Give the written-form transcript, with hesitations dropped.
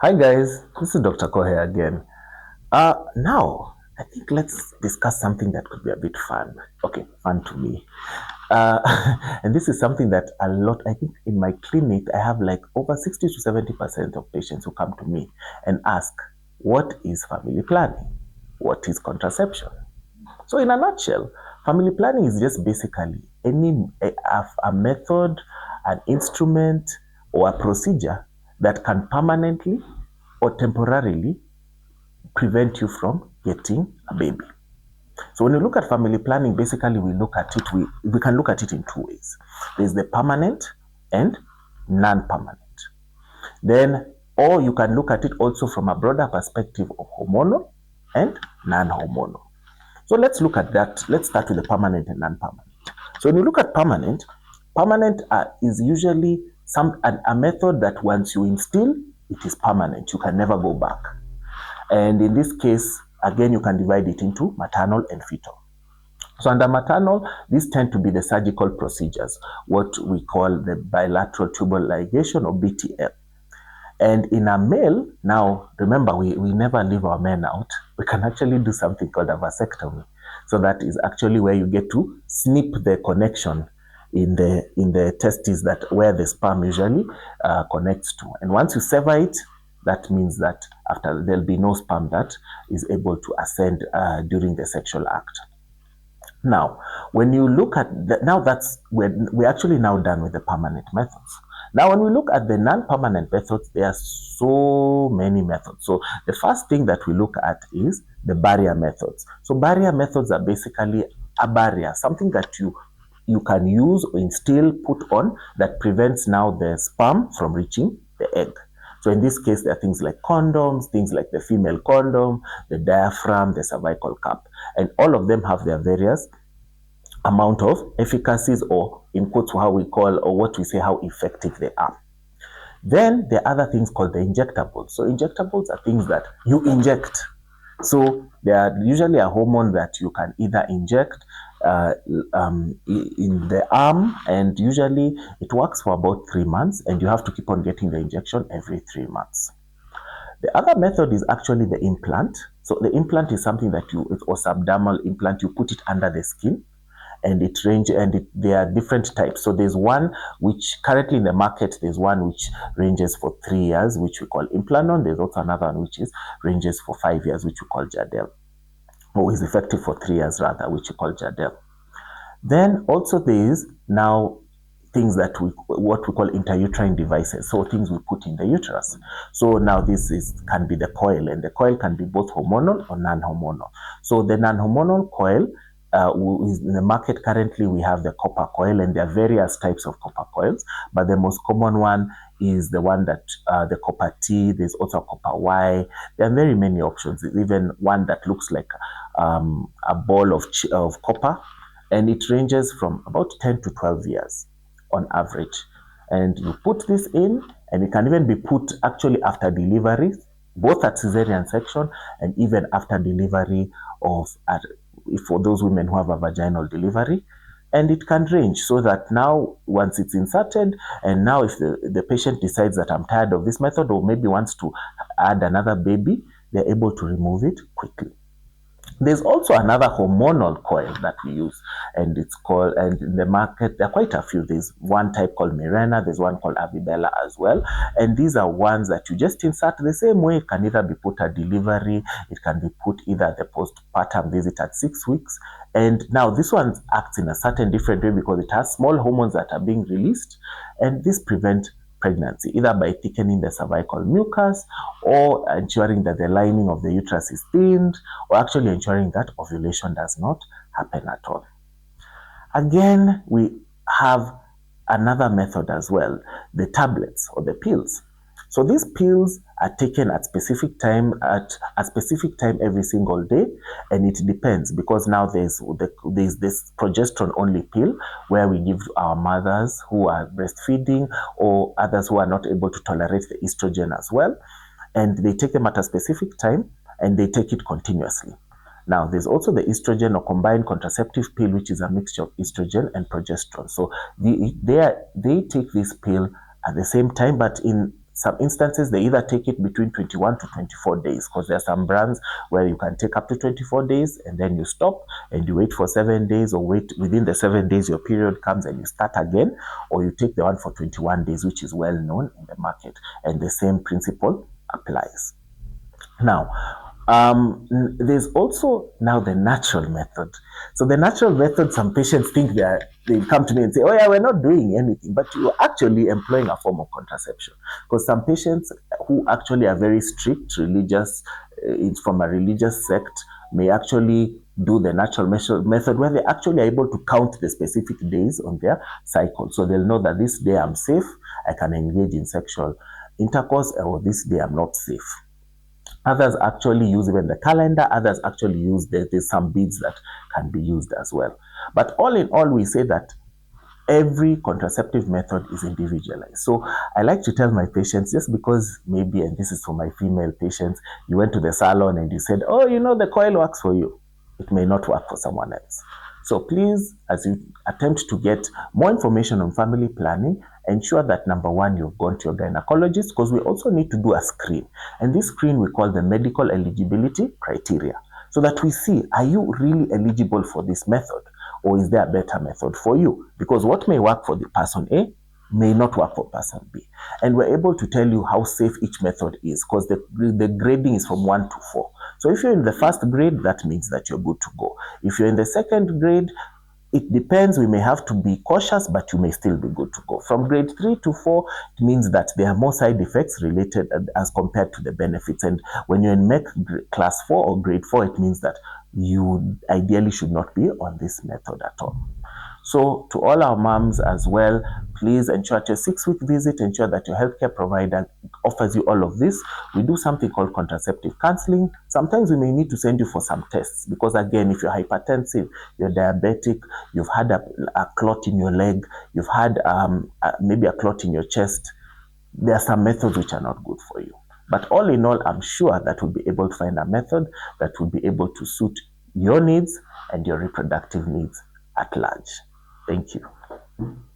Hi guys, this is Dr. Kohe again. Now, I think let's discuss something that could be a bit fun. Okay, fun to me. Uh, and this is something that a lot, I think in my clinic, I have like over 60 to 70% of patients who come to me and ask, what is family planning? What is contraception? So in a nutshell, family planning is just basically a method, an instrument, or a procedure that can permanently or temporarily prevent you from getting a baby. So when you look at family planning, basically we can look at it in two ways. There's the permanent and non-permanent. Then, or you can look at it also from a broader perspective of hormonal and non-hormonal. So let's look at that. Let's start with the permanent and non-permanent. So when you look at permanent is usually a method that once you instill, it is permanent. You can never go back. And in this case, again, you can divide it into maternal and fetal. So under maternal, these tend to be the surgical procedures, what we call the bilateral tubal ligation or BTL. And in a male, now remember, we never leave our men out. We can actually do something called a vasectomy. So that is actually where you get to snip the connection in the testes, that where the sperm usually connects to. And once you sever it, that means that after there'll be no sperm that is able to ascend during the sexual act. Now, when you look at now that's when we're actually now done with the permanent methods. Now, when we look at the non-permanent methods, there are so many methods. So the first thing that we look at is the barrier methods. So barrier methods are basically a barrier, something that you can use or instill, put on, that prevents now the sperm from reaching the egg. So in this case, there are things like condoms, things like the female condom, the diaphragm, the cervical cup, and all of them have their various amount of efficacies, or in quotes how we call, or what we say how effective they are. Then there are other things called the injectables. So injectables are things that you inject. So they are usually a hormone that you can either inject in the arm, and usually it works for about 3 months, and you have to keep on getting the injection every 3 months. The other method is actually the implant. So the implant is something that or subdermal implant, you put it under the skin, and there are different types. So there's one which currently in the market, there's one which ranges for 3 years, which we call Implanon. There's also another one which ranges for 5 years, which we call Jadel, or is effective for 3 years rather, which we call Jadel. Then also there is now things that what we call intrauterine devices, so things we put in the uterus. So now can be the coil, and the coil can be both hormonal or non-hormonal. So the non-hormonal coil is in the market currently. We have the copper coil, and there are various types of copper coils, but the most common one is the one that the copper T. There's also a copper Y. There are very many options. There's even one that looks like a ball of copper, and it ranges from about 10 to 12 years on average. And you put this in, and it can even be put actually after delivery, both at cesarean section and even after delivery for those women who have a vaginal delivery. And it can range, so that now once it's inserted, and now if the patient decides that I'm tired of this method, or maybe wants to add another baby, they're able to remove it quickly. There's also another hormonal coil that we use, and in the market, there are quite a few. There's one type called Mirena, there's one called Avibella as well. And these are ones that you just insert the same way. It can either be put at delivery, it can be put either at the postpartum visit at 6 weeks. And now this one acts in a certain different way because it has small hormones that are being released, and this prevents pregnancy, either by thickening the cervical mucus, or ensuring that the lining of the uterus is thinned, or actually ensuring that ovulation does not happen at all. Again, we have another method as well, the tablets or the pills. So these pills are taken at a specific time every single day, and it depends, because now there's this progesterone only pill where we give our mothers who are breastfeeding, or others who are not able to tolerate the estrogen as well, and they take them at a specific time, and they take it continuously. Now, there's also the estrogen or combined contraceptive pill, which is a mixture of estrogen and progesterone. So they take this pill at the same time, but in some instances, they either take it between 21 to 24 days, because there are some brands where you can take up to 24 days and then you stop and you wait for 7 days, or wait within the 7 days your period comes and you start again, or you take the one for 21 days, which is well known in the market, and the same principle applies. Now, there's also now the natural method. So the natural method, some patients think they come to me and say, oh yeah, we're not doing anything, but you're actually employing a form of contraception. Because some patients who actually are very strict religious, from a religious sect, may actually do the natural method where they actually are able to count the specific days on their cycle. So they'll know that this day I'm safe, I can engage in sexual intercourse, or this day I'm not safe. Others actually use even the calendar. Others actually use, there's some beads that can be used as well. But all in all, we say that every contraceptive method is individualized. So I like to tell my patients, just because maybe, and this is for my female patients, you went to the salon and you said, oh, the coil works for you. It may not work for someone else. So please, as you attempt to get more information on family planning, ensure that number one, you've gone to your gynecologist, because we also need to do a screen. And this screen we call the medical eligibility criteria, so that we see, are you really eligible for this method, or is there a better method for you? Because what may work for the person A may not work for person B. And we're able to tell you how safe each method is, because the grading is from 1 to 4. So if you're in the first grade, that means that you're good to go. If you're in the second grade, it depends. We may have to be cautious, but you may still be good to go. From grade 3 to 4, it means that there are more side effects related as compared to the benefits. And when you're in MEC class 4 or grade 4, it means that you ideally should not be on this method at all. So to all our moms as well, please ensure at your 6-week visit, ensure that your healthcare provider offers you all of this. We do something called contraceptive counseling. Sometimes we may need to send you for some tests, because again, if you're hypertensive, you're diabetic, you've had a clot in your leg, you've had maybe a clot in your chest, there are some methods which are not good for you. But all in all, I'm sure that we'll be able to find a method that will be able to suit your needs and your reproductive needs at large. Thank you.